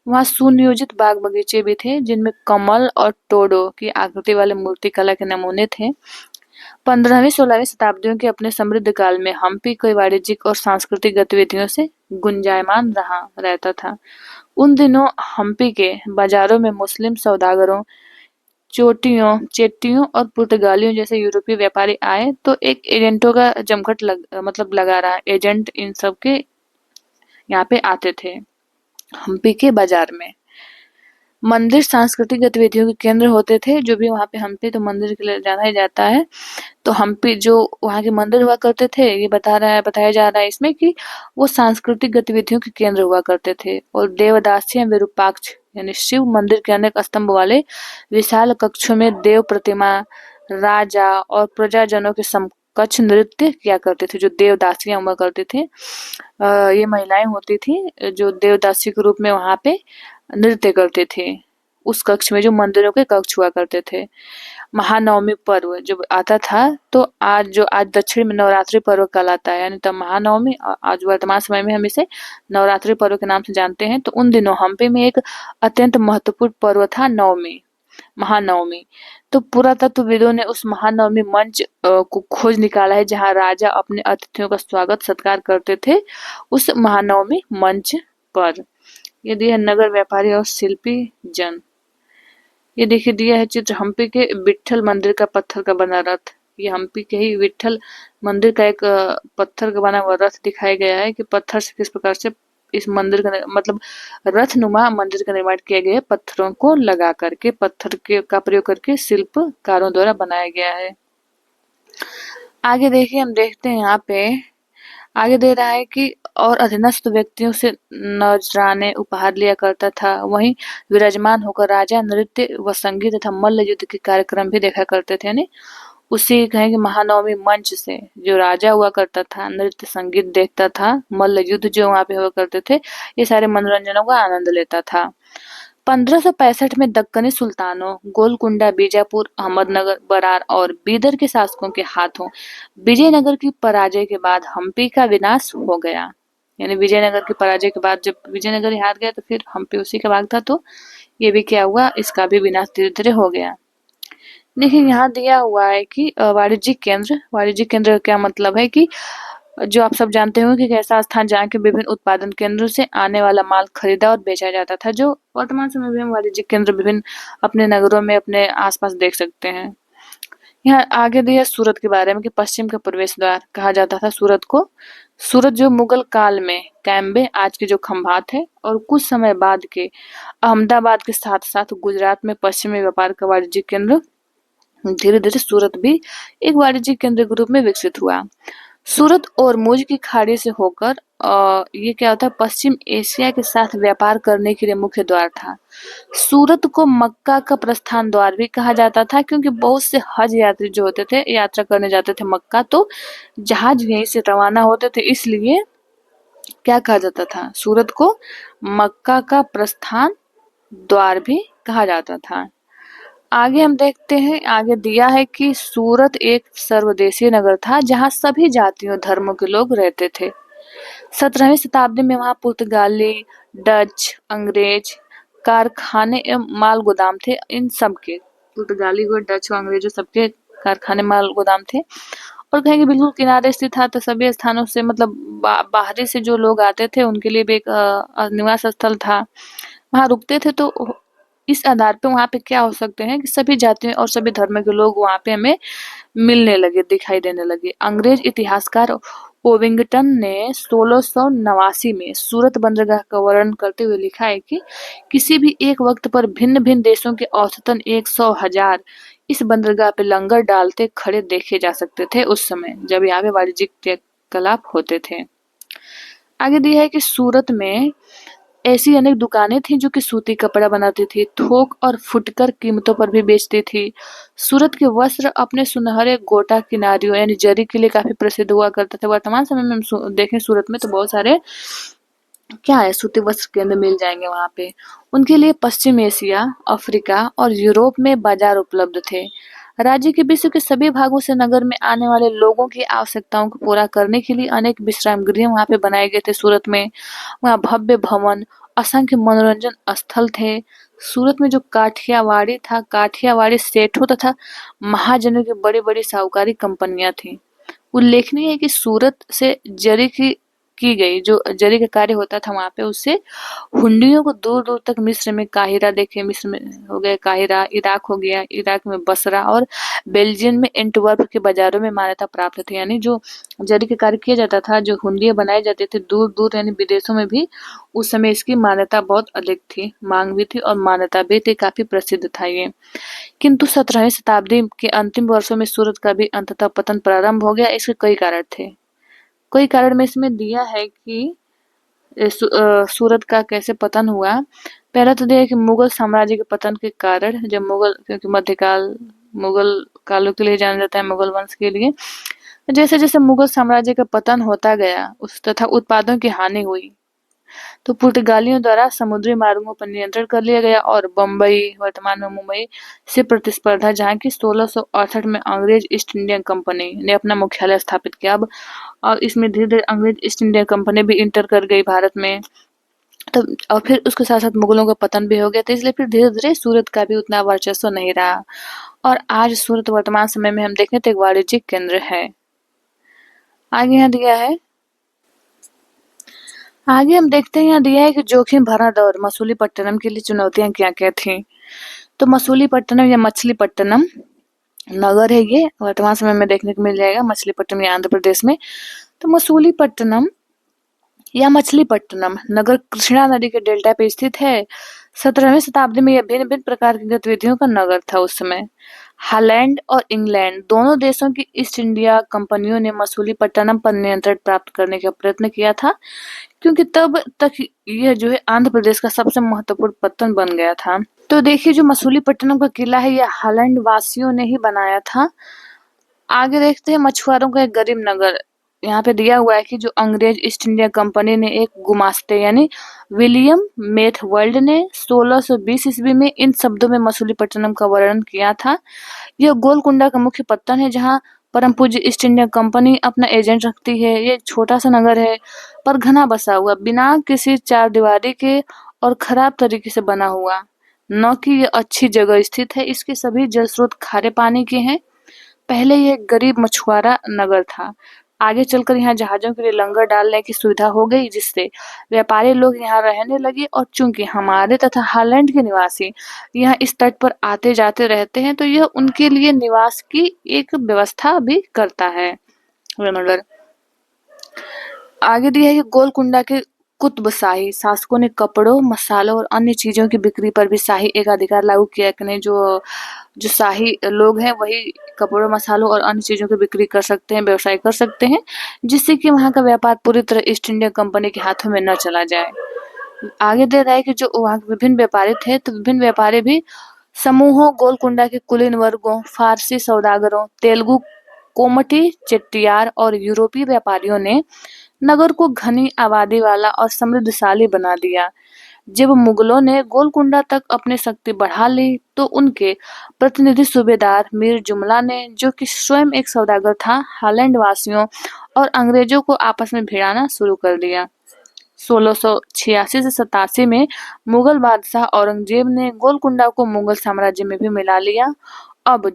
वहाँ सुनियोजित बाग बगीचे भी थे, जिनमें कमल और टोडो की आकृति वाले मूर्ति कला के नमूने थे। 15वीं-16वीं शताब्दियों के अपने समृद्ध काल में हम्पी कई वाणिज्यिक और सांस्कृतिक गतिविधियों से गुंजायमान रहता था। उन दिनों हम्पी के बाजारों में मुस्लिम सौदागरों, चेट्टियों और पुर्तगालियों जैसे यूरोपीय व्यापारी आए, तो एक एजेंटों का जमघट लगा रहा। एजेंट इन सब के यहाँ पे आते थे हम्पी के बाजार में। मंदिर सांस्कृतिक गतिविधियों के केंद्र होते थे, जो भी वहाँ पे हम्पी तो मंदिर के लिए जाना ही जाता है। तो हम्पी जो वहाँ के मंदिर हुआ करते थे, ये बताया जा रहा है इसमें कि वो सांस्कृतिक गतिविधियों के केंद्र हुआ करते थे। और देवदासी एवं विरूपाक्ष यानी शिव मंदिर के अनेक स्तंभ वाले विशाल कक्षों में देव प्रतिमा, राजा और प्रजाजनों के समकक्ष नृत्य किया करते थे, जो देवदासियां हुआ करते थे। ये महिलाएं होती थी जो देवदासी के रूप में वहाँ पे नृत्य करते थे, उस कक्ष में जो मंदिरों के कक्ष हुआ करते थे। महानवमी पर्व जब आता था, तो आज दक्षिण में नवरात्रि पर्व कहलाता है, यानी तब महानवमी, आज वर्तमान समय में हम इसे नवरात्रि पर्व के नाम से जानते हैं। तो उन दिनों हम्पी में एक अत्यंत महत्वपूर्ण पर्व था नवमी। महानवमी। तो पुरातत्वविदों ने उस महानवमी मंच को खोज निकाला है जहाँ राजा अपने अतिथियों का स्वागत सत्कार करते थे उस महानवमी मंच पर। ये दिया है नगर व्यापारी और शिल्पी जन। ये देखिए दिया है चित्र हम्पी के विट्ठल मंदिर का पत्थर का बना रथ। ये हम्पी के ही विट्ठल मंदिर का एक पत्थर का बना हुआ रथ दिखाया गया है कि पत्थर से किस प्रकार से इस मंदिर का मतलब रथनुमा मंदिर का निर्माण किया गया है, पत्थरों को लगा करके पत्थर के का प्रयोग करके शिल्पकारों द्वारा बनाया गया है। आगे देखिए हम देखते हैं यहाँ पे आगे दे रहा है कि और अधीनस्थ व्यक्तियों से नजराने उपहार लिया करता था। वहीं विराजमान होकर राजा नृत्य व संगीत तथा मल्ल युद्ध के कार्यक्रम भी देखा करते थे। यानी उसी कहेंगे महानवमी मंच से जो राजा हुआ करता था नृत्य संगीत देखता था, मल्ल युद्ध जो वहां पे हुआ करते थे, ये सारे मनोरंजनों का आनंद लेता था। 1565 में दक्कनी सुल्तानों गोलकुंडा, बीजापुर, अहमदनगर, बरार और बीदर के शासकों के हाथों विजयनगर की पराजय के बाद हम्पी का विनाश हो गया। यानी विजयनगर की पराजय के बाद जब विजयनगर हार गया तो फिर हम्पी उसी का भाग था, तो ये भी क्या हुआ, इसका भी विनाश धीरे धीरे हो गया। देखिए यहाँ दिया हुआ है कि वाणिज्यिक केंद्र का क्या मतलब है कि जो आप सब जानते हो कि एक ऐसा स्थान जहाँ के विभिन्न उत्पादन केंद्रों से आने वाला माल खरीदा और बेचा जाता था, जो वर्तमान समय में हम वाणिज्यिक केंद्र विभिन्न अपने नगरों में अपने आसपास देख सकते हैं। यहाँ आगे दिया सूरत के बारे में कि पश्चिम का प्रवेश द्वार कहा जाता था सूरत को। सूरत जो मुगल काल में कैम्बे आज के जो खंभात है और कुछ समय बाद के अहमदाबाद के साथ साथ गुजरात में पश्चिमी व्यापार का वाणिज्यिक केंद्र धीरे धीरे सूरत भी एक वाणिज्यिक केंद्र के रूप में विकसित हुआ। सूरत और मुज की खाड़ी से होकर ये क्या होता है, पश्चिम एशिया के साथ व्यापार करने के लिए मुख्य द्वार था। सूरत को मक्का का प्रस्थान द्वार भी कहा जाता था क्योंकि बहुत से हज यात्री जो होते थे यात्रा करने जाते थे मक्का, तो जहाज यहीं से रवाना होते थे, इसलिए क्या कहा जाता था, सूरत को मक्का का प्रस्थान द्वार भी कहा जाता था। आगे हम देखते हैं, आगे दिया है कि सूरत एक सर्वदेशीय नगर था जहां सभी जातियों धर्मों के लोग रहते थे। 17वीं शताब्दी में वहां पुर्तगाली, डच, अंग्रेज कारखाने एवं माल गोदाम थे। इन सब के पुर्तगाली और डच और अंग्रेजों सबके कारखाने माल गोदाम थे और कहेंगे बिल्कुल किनारे स्थित था, तो सभी स्थानों से मतलब बाहरी से जो लोग आते थे उनके लिए भी एक निवास स्थल था, वहां रुकते थे। तो इस आधार पे वहां पे क्या हो सकते हैं कि सभी जातियों और सभी धर्म के लोग वहां पे हमें मिलने लगे, दिखाई देने लगे। अंग्रेज इतिहासकार ओविंगटन ने 1689 में सूरत बंदरगाह का वर्णन करते हुए लिखा है कि किसी भी एक वक्त पर भिन्न भिन्न देशों के औसतन 100,000 इस बंदरगाह पे लंगर डालते खड़े देखे जा सकते थे उस समय जब यहाँ पे वाणिज्यिक क्रियाकलाप होते थे। आगे दिया है कि सूरत में ऐसी अनेक दुकानें थीं जो कि सूती कपड़ा बनाती थी, थोक और फुटकर कीमतों पर भी बेचती थी। सूरत के वस्त्र अपने सुनहरे गोटा किनारियों यानी जरी के लिए काफी प्रसिद्ध हुआ करते थे। वर्तमान समय में हम देखें सूरत में तो बहुत सारे क्या है, सूती वस्त्र केंद्र मिल जाएंगे वहां पे। उनके लिए पश्चिम एशिया, अफ्रीका और यूरोप में बाजार उपलब्ध थे। राज्य के विश्व के सभी भागों से नगर में आने वाले लोगों की आवश्यकताओं को पूरा करने के लिए अनेक विश्राम गृह वहां पे बनाए गए थे सूरत में। वहाँ भव्य भवन, असंख्य मनोरंजन स्थल थे। सूरत में जो काठियावाड़ी था, काठियावाड़ी सेठों तथा महाजनों की बड़ी बड़ी साहूकारी कंपनियां थी। उल्लेखनीय है कि सूरत से जरी की गई जो जरी का कार्य होता था वहां पे, उससे हुंडियों को दूर दूर तक मिस्र में काहिरा देखे, मिस्र में हो गया काहिरा, इराक हो गया, इराक में बसरा और बेल्जियम में एंटवर्प के बाजारों में मान्यता प्राप्त थी। यानी जो जरी का कार्य किया जाता था, जो हुंडियां बनाए जाते थे दूर दूर यानी विदेशों में भी उस समय इसकी मान्यता बहुत अधिक थी, मांग भी थी और मान्यता भी थी, काफी प्रसिद्ध था ये। किंतु 17वीं शताब्दी के अंतिम वर्षों में सूरत का भी अंततः पतन प्रारंभ हो गया। इसके कई कारण थे। कई कारण में इसमें दिया है कि सूरत का कैसे पतन हुआ। पहला तो दिया है कि मुगल साम्राज्य के पतन के कारण, जब मुगल, क्योंकि मध्यकाल मुगल कालों के लिए जाना जाता है, मुगल वंश के लिए, जैसे जैसे मुगल साम्राज्य का पतन होता गया उस तथा उत्पादों की हानि हुई, तो पुर्तगालियों द्वारा समुद्री मार्गों पर नियंत्रण कर लिया गया और बम्बई, वर्तमान में मुंबई से प्रतिस्पर्धा, जहाँ की 1668 में अंग्रेज ईस्ट इंडिया कंपनी ने अपना मुख्यालय स्थापित किया। अब और इसमें धीरे धीरे अंग्रेज ईस्ट इंडिया कंपनी भी इंटर कर गई भारत में। तो और फिर उसके साथ-साथ मुगलों का पतन भी हो गया, तो इसलिए फिर धीरे-धीरे सूरत का भी उतना वर्चस्व नहीं रहा और आज सूरत वर्तमान समय में हम देखें तो एक वाणिज्यिक केंद्र है। आगे यहाँ दिया है आगे हम देखते हैं, यहाँ दिया है कि जोखिम भरा दौर मसूलीपट्टनम के लिए चुनौतियाँ क्या-क्या थीं। तो मसूलीपट्टनम या मछलीपट्टनम नगर है, ये वर्तमान समय में देखने को मिल जाएगा मछलीपट्टनम या आंध्र प्रदेश में। तो मसूलीपट्टनम या मछलीपट्टनम नगर कृष्णा नदी के डेल्टा पे स्थित है। 17वीं शताब्दी में यह भिन्न-भिन्न प्रकार की गतिविधियों का नगर था उस समय। हॉलैंड और इंग्लैंड दोनों देशों की ईस्ट इंडिया कंपनियों ने मसूलीपट्टनम पर नियंत्रण प्राप्त करने का प्रयत्न किया था, क्योंकि तब तक यह जो है आंध्र प्रदेश का सबसे महत्वपूर्ण पत्तन बन गया था। तो देखिए, जो मसूलीपट्टनम का किला है यह हॉलैंड वासियों ने ही बनाया था। आगे देखते हैं मछुआरों का एक गरीब नगर। यहाँ पे दिया हुआ है कि जो अंग्रेज ईस्ट इंडिया कंपनी ने एक गुमास्ते यानी विलियम मेथवर्ल्ड ने 1620 ईस्वी में इन शब्दों में मसूलीपट्टनम का वर्णन किया था। यह गोलकुंडा का मुख्य पत्तन है, जहाँ परम पूज्य ईस्ट इंडिया कंपनी अपना एजेंट रखती है। ये एक छोटा सा नगर है पर घना बसा हुआ, बिना किसी चार दीवारी के और खराब तरीके से बना हुआ। न कि ये अच्छी जगह स्थित है, इसके सभी जल स्रोत खारे पानी के हैं। पहले ये एक गरीब मछुआरा नगर था। आगे चलकर यहाँ जहाजों के लिए लंगर डालने की सुविधा हो गई, जिससे व्यापारी लोग यहाँ रहने लगे और चूंकि हमारे तथा हॉलैंड के निवासी यहाँ इस तट पर आते जाते रहते हैं, तो यह उनके लिए निवास की एक व्यवस्था भी करता है ये नगर। आगे दिया है कि गोलकुंडा के कुतुबशाही शासकों ने कपड़ों, मसालों और अन्य चीजों की बिक्री पर भी शाही एकाधिकार लागू किया कि जो शाही लोग हैं वही कपड़ों, मसालों और अन्य चीजों की बिक्री कर सकते हैं, व्यवसाय कर सकते हैं, जिससे कि वहाँ का व्यापार पूरी तरह ईस्ट इंडिया कंपनी के हाथों में न चला जाए। आगे दे रहा है कि जो वहाँ के विभिन्न व्यापारी थे, तो विभिन्न व्यापारी भी समूहों, गोलकुंडा के कुलीन वर्गों, फारसी सौदागरों, तेलुगु कोमटी चेट्टियार और यूरोपीय व्यापारियों ने नगर को घनी आबादी वाला और समृद्धशाली बना दिया। जब मुगलों ने गोलकुंडा तक अपनी शक्ति बढ़ा ली, तो उनके प्रतिनिधि सूबेदार मीर जुमला ने, जो कि स्वयं एक सौदागर था, हॉलैंड वासियों और अंग्रेजों को आपस में भिड़ाना शुरू कर दिया। 1686 से 87 में मुगल बादशाह औरंगजेब ने गोलकुंडा को मुगल साम्राज्य में भी मिला लिया। अब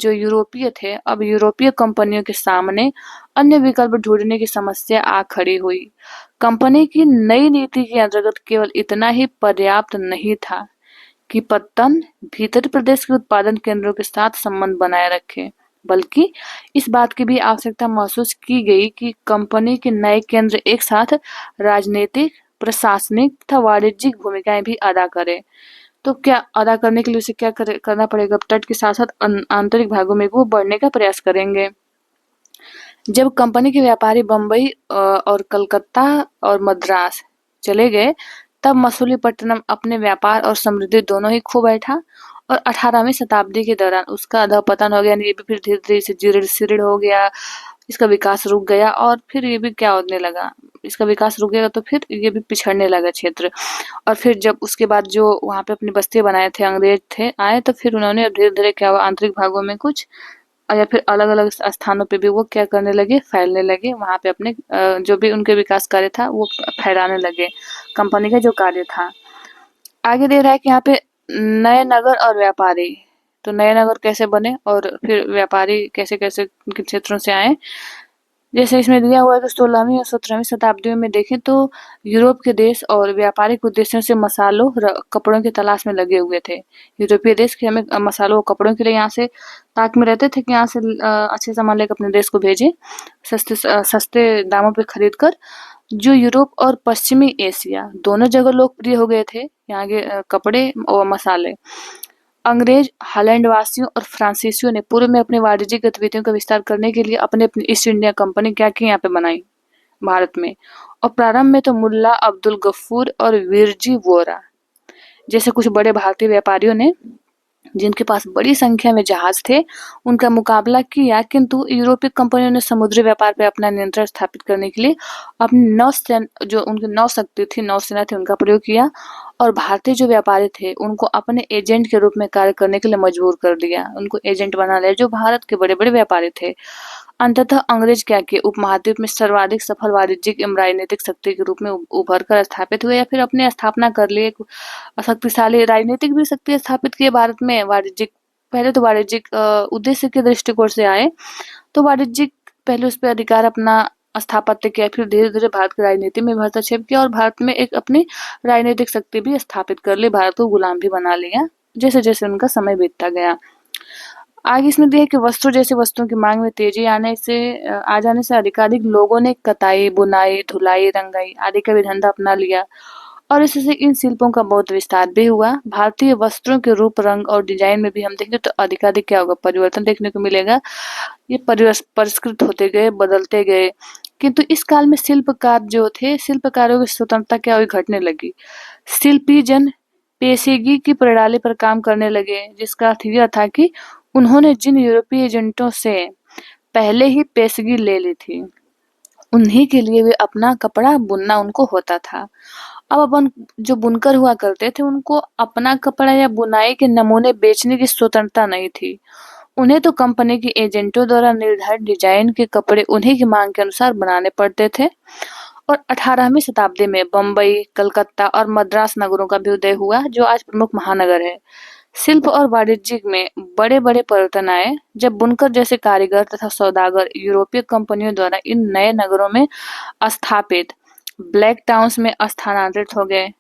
यूरोपीय कंपनियों के सामने अन्य विकल्प ढूंढने की समस्या आ खड़ी हुई। कंपनी की नई नीति के अंतर्गत केवल इतना ही पर्याप्त नहीं था कि पत्तन भीतरी प्रदेश के उत्पादन केंद्रों के साथ संबंध बनाए रखे, बल्कि इस बात की भी आवश्यकता महसूस की गई कि कंपनी के नए केंद्र एक साथ राजनीतिक, प्रशासनिक तथा वाणिज्यिक भूमिकाएं भी अदा करें। तो क्या अदा करने के लिए उसे करना पड़ेगा? तट के साथ साथ आंतरिक भागों में वो बढ़ने का प्रयास करेंगे। जब कंपनी के व्यापारी बम्बई और कलकत्ता और मद्रास चले गए, तब मसूलीपट्टनम अपने व्यापार और समृद्धि दोनों ही खो बैठा और 18वीं शताब्दी के दौरान उसका अधःपतन हो गया। ये भी फिर धीरे-धीरे से जीर्ण-शीर्ण हो गया, इसका विकास रुक गया और फिर ये भी क्या होने लगा, इसका विकास रुक गया तो फिर ये भी पिछड़ने लगा क्षेत्र। और फिर जब उसके बाद जो वहाँ पे अपनी बस्ती बनाए थे अंग्रेज थे आए, तो फिर उन्होंने धीरे-धीरे क्या हुआ, आंतरिक भागों में कुछ या फिर अलग-अलग स्थानों पे भी वो क्या करने लगे, फैलने लगे। वहाँ पे अपने जो भी उनके विकास कार्य था वो फैलाने लगे, कंपनी का जो कार्य था। आगे दे रहा है कि यहाँ पे नए नगर और व्यापारी, तो नए नगर कैसे बने और फिर व्यापारी कैसे-कैसे किन क्षेत्रों से आए। जैसे इसमें दिया हुआ है कि 16वीं और 17वीं शताब्दियों में देखें तो यूरोप के देश और व्यापारिक उद्देश्यों से मसालों, कपड़ों की तलाश में लगे हुए थे। यूरोपीय देश के हमें मसालों और कपड़ों के लिए यहाँ से ताक में रहते थे कि यहाँ से अच्छे सामान लेकर अपने देश को भेजें सस्ते दामों पे खरीद कर। जो यूरोप और पश्चिमी एशिया दोनों जगह लोकप्रिय हो गए थे यहाँ के कपड़े और मसाले। अंग्रेज, हॉलैंड वासियों और फ्रांसीसियों ने पूर्व में अपनी वाणिज्यिक गतिविधियों का विस्तार करने के लिए अपने ईस्ट इंडिया कंपनी क्या की यहाँ पे बनाई भारत में। और प्रारंभ में तो मुल्ला अब्दुल गफूर और वीरजी वोरा जैसे कुछ बड़े भारतीय व्यापारियों ने, जिनके पास बड़ी संख्या में जहाज थे, उनका मुकाबला किया, किंतु यूरोपीय कंपनियों ने समुद्री व्यापार पर अपना नियंत्रण स्थापित करने के लिए अपनी जो उनकी नौशक्ति थी, नौसेना थी, उनका प्रयोग किया और भारतीय जो व्यापारी थे उनको अपने एजेंट के रूप में कार्य करने के लिए मजबूर कर दिया। उनको एजेंट बना लिया जो भारत के बड़े-बड़े व्यापारी थे। अंततः अंग्रेज क्या किए, उपमहाद्वीप में सर्वाधिक सफल वाणिज्यिक एवं राजनीतिक शक्ति के रूप में उभर कर स्थापित हुए, या फिर अपने स्थापना कर लिए। शक्तिशाली राजनीतिक भी शक्ति स्थापित किए भारत में। वाणिज्यिक, पहले तो वाणिज्यिक उद्देश्य के दृष्टिकोण से आए, तो वाणिज्यिक पहले उस पर अधिकार अपना स्थापित किया, फिर धीरे धीरे भारत की राजनीति में हस्तक्षेप किया और भारत में एक अपनी राजनीतिक शक्ति भी स्थापित कर ली, भारत को गुलाम भी बना लिया जैसे जैसे उनका समय बीतता गया। आगे इसमें दिया है कि वस्त्रों जैसी वस्तुओं की मांग में तेजी आ जाने से अधिकाधिक लोगों ने कताई, बुनाई, धुलाई, रंगाई आदि का भी धंधा अपना लिया और इससे इन शिल्पों का बहुत विस्तार भी हुआ। भारतीय वस्त्रों के रूप, रंग और डिजाइन में भी हम देखेंगे तो अधिकाधिक क्या होगा, परिवर्तन देखने को मिलेगा। ये परिष्कृत होते गए, बदलते गए। किंतु इस काल में शिल्पकार जो थे, शिल्पकारों की स्वतंत्रता क्या हुई, घटने लगी। शिल्पी जन पेशेगी की प्रणाली पर काम करने लगे, जिसका अर्थ यह था कि उन्होंने जिन यूरोपीय एजेंटों से पहले ही पेशगी ले ली थी, उन्हीं के लिए वे अपना कपड़ा बुनना उनको होता था। अब अपन जो बुनकर हुआ करते थे, उनको अपना कपड़ा या बुनाई के नमूने बेचने की स्वतंत्रता नहीं थी। उन्हें तो कंपनी के एजेंटों द्वारा निर्धारित डिजाइन के कपड़े उन्हीं की मांग के अनुसार बनाने पड़ते थे। और 18वीं शताब्दी में बम्बई, कलकत्ता और मद्रास नगरों का भी उदय हुआ, जो आज प्रमुख महानगर है। शिल्प और वाणिज्य में बड़े बड़े परिवर्तन आए, जब बुनकर जैसे कारीगर तथा सौदागर यूरोपीय कंपनियों द्वारा इन नए नगरों में स्थापित ब्लैक टाउन्स में स्थानांतरित हो गए।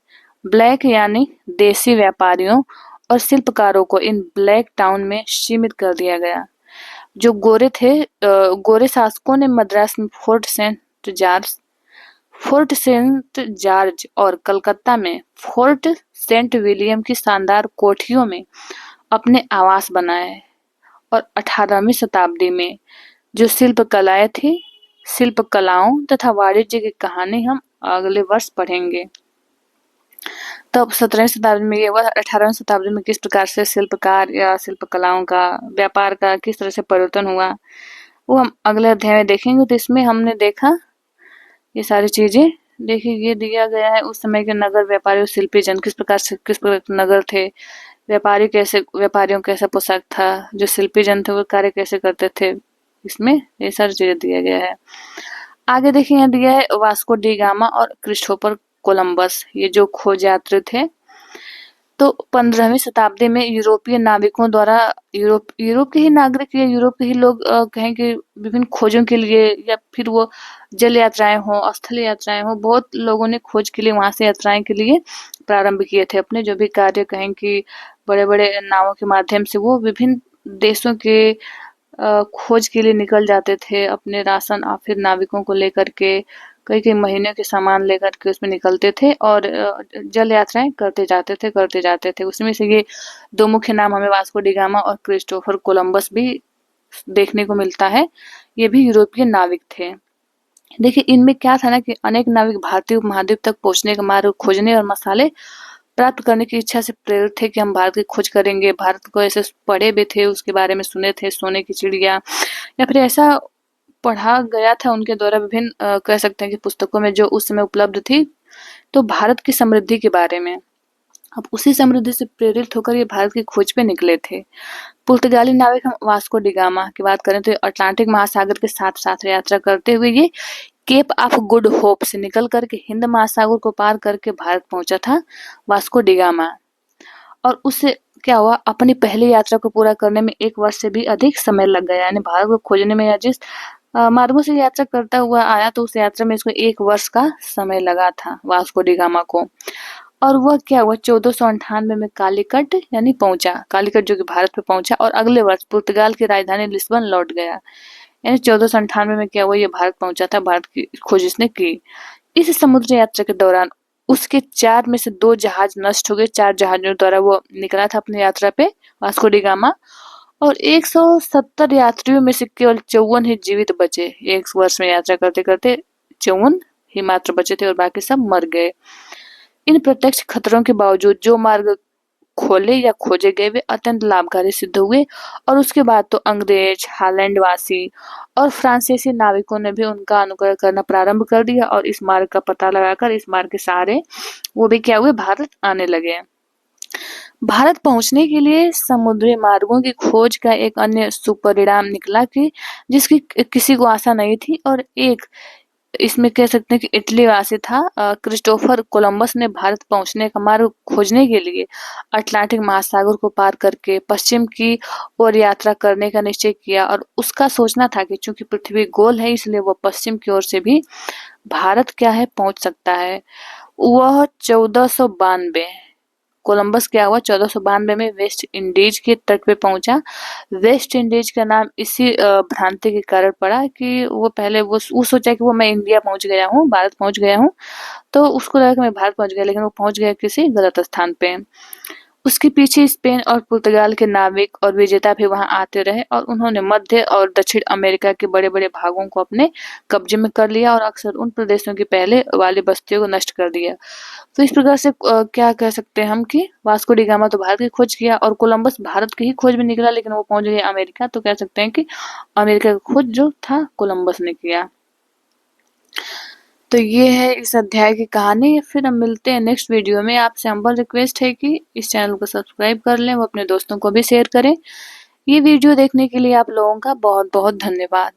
ब्लैक यानी देसी व्यापारियों और शिल्पकारों को इन ब्लैक टाउन में सीमित कर दिया गया। जो गोरे थे, गोरे शासकों ने मद्रास में फोर्ट सेंट जॉर्ज और कलकत्ता में फोर्ट सेंट विलियम की शानदार कोठियों में अपने आवास बनाए। और 18वीं शताब्दी में जो शिल्प कलाएं थी, शिल्प कलाओं तथा वाणिज्य की कहानी हम अगले वर्ष पढ़ेंगे। तब 17वीं शताब्दी में ये हुआ। 18वीं शताब्दी में किस प्रकार से शिल्पकार या शिल्प कलाओं का, व्यापार का किस तरह से परिवर्तन हुआ, वो हम अगले अध्याय में देखेंगे। तो इसमें हमने देखा ये सारी चीजें। देखिए, ये दिया गया है उस समय के नगर व्यापारी और शिल्पी जन किस प्रकार के नगर थे, व्यापारियों कैसा पोशाक था, जो शिल्पी जन थे वो कार्य कैसे करते थे, इसमें ये सारी चीजें दिया गया है। आगे देखिए, यहाँ दिया है वास्को डी गामा और क्रिस्टोफर कोलंबस, ये जो खोज यात्री थे। तो 15वीं शताब्दी में यूरोपीय नाविकों द्वारा यूरोप के ही नागरिक या यूरोप के ही लोग कहें कि विभिन्न खोजों के लिए, या फिर वो जल यात्राएं हो, स्थल यात्राएं हो, बहुत लोगों ने खोज के लिए वहां से यात्राएं के लिए प्रारंभ किए थे। अपने जो भी कार्य कहें कि बड़े बड़े नावों के माध्यम से वो विभिन्न देशों के खोज के लिए निकल जाते थे, अपने राशन और फिर नाविकों को लेकर के कई कई महीने के सामान लेकर के उसमें निकलते थे और जल यात्राएं करते जाते थे। उसमें से ये दो मुख्य नाम हमें वास्को डी गामा और क्रिस्टोफर कोलंबस भी देखने को मिलता है। ये भी यूरोपीय नाविक थे। देखिए, इनमें क्या था ना कि अनेक नाविक भारतीय उपमहाद्वीप तक पहुंचने का मार्ग खोजने और मसाले प्राप्त करने की इच्छा से प्रेरित थे कि हम भारत की खोज करेंगे। भारत को ऐसे पढ़े भी थे, उसके बारे में सुने थे, सोने की चिड़िया, या फिर ऐसा पढ़ा गया था उनके द्वारा विभिन्न कह सकते हैं कि पुस्तकों में जो उस समय उपलब्ध थी, तो भारत की समृद्धि के बारे में। अब उसी समृद्धि से प्रेरित होकर ये भारत की खोज पे निकले थे। पुर्तगाली नाविक हम वास्को डी गामा की बात करें तो अटलांटिक महासागर के साथ साथ यात्रा करते हुए ये केप ऑफ गुड होप से निकल करके हिंद महासागर को पार करके भारत पहुंचा था वास्को डी गामा। और उससे क्या हुआ, अपनी पहली यात्रा को पूरा करने में 1 वर्ष से भी अधिक समय लग गया। यानी भारत को खोजने में, या जिस मार्गों से यात्रा करता हुआ आया, तो उस यात्रा में इसको 1 वर्ष का समय लगा था वास्को डी गामा को। और वह क्या हुआ, 1498 में कालीकट यानी पहुंचा, कालीकट जो कि भारत पे पहुंचा, और अगले वर्ष पुर्तगाल की राजधानी लिस्बन लौट गया। यानी 1498 में क्या हुआ, ये भारत पहुंचा था, भारत की खोज इसने की। इस समुद्र यात्रा के दौरान उसके 4 में से 2 जहाज नष्ट हो गए। 4 जहाजों द्वारा वो निकला था अपनी यात्रा पे वास्को डी गामा, और 170 यात्रियों में से केवल 54 ही जीवित बचे। 1 वर्ष में यात्रा करते करते 54 ही मात्र बचे थे और बाकी सब मर गए। इन प्रत्यक्ष खतरों के बावजूद जो मार्ग खोले या खोजे गए वे अत्यंत लाभकारी सिद्ध हुए, और उसके बाद तो अंग्रेज, हालैंड वासी और फ्रांसीसी नाविकों ने भी उनका अनुकरण करना प्रारंभ कर दिया, और इस मार्ग का पता लगाकर इस मार्ग के सहारे वो भी क्या हुए, भारत आने लगे। भारत पहुंचने के लिए समुद्री मार्गों की खोज का एक अन्य सुपरिणाम निकला कि जिसकी किसी को आशा नहीं थी, और एक इसमें कह सकते हैं कि इटली वासी था क्रिस्टोफर कोलंबस ने भारत पहुंचने का मार्ग खोजने के लिए अटलांटिक महासागर को पार करके पश्चिम की ओर यात्रा करने का निश्चय किया। और उसका सोचना था कि चूंकि पृथ्वी गोल है, इसलिए वह पश्चिम की ओर से भी भारत क्या है पहुंच सकता है। वह 1492 कोलंबस क्या हुआ 1492 में वेस्ट इंडीज के तट पे पहुंचा। वेस्ट इंडीज का नाम इसी भ्रांति के कारण पड़ा कि वो पहले वो सोचा कि वो मैं इंडिया पहुंच गया हूँ, भारत पहुंच गया हूँ, तो उसको लगा कि मैं भारत पहुंच गया, लेकिन वो पहुंच गया किसी गलत स्थान पे। उसके पीछे स्पेन और पुर्तगाल के नाविक और विजेता भी वहां आते रहे, और उन्होंने मध्य और दक्षिण अमेरिका के बड़े-बड़े भागों को अपने कब्जे में कर लिया और अक्सर उन प्रदेशों की पहले वाली बस्तियों को नष्ट कर दिया। तो इस प्रकार से क्या कह सकते हैं हम कि वास्को डी गामा तो भारत की खोज किया, और कोलंबस भारत की ही खोज में निकला, लेकिन वो पहुंच गया अमेरिका। तो कह सकते हैं कि अमेरिका की खोज जो था कोलंबस ने किया। तो ये है इस अध्याय की कहानी। फिर हम मिलते हैं नेक्स्ट वीडियो में। आपसे हम्बल रिक्वेस्ट है कि इस चैनल को सब्सक्राइब कर लें, वो अपने दोस्तों को भी शेयर करें। ये वीडियो देखने के लिए आप लोगों का बहुत बहुत धन्यवाद।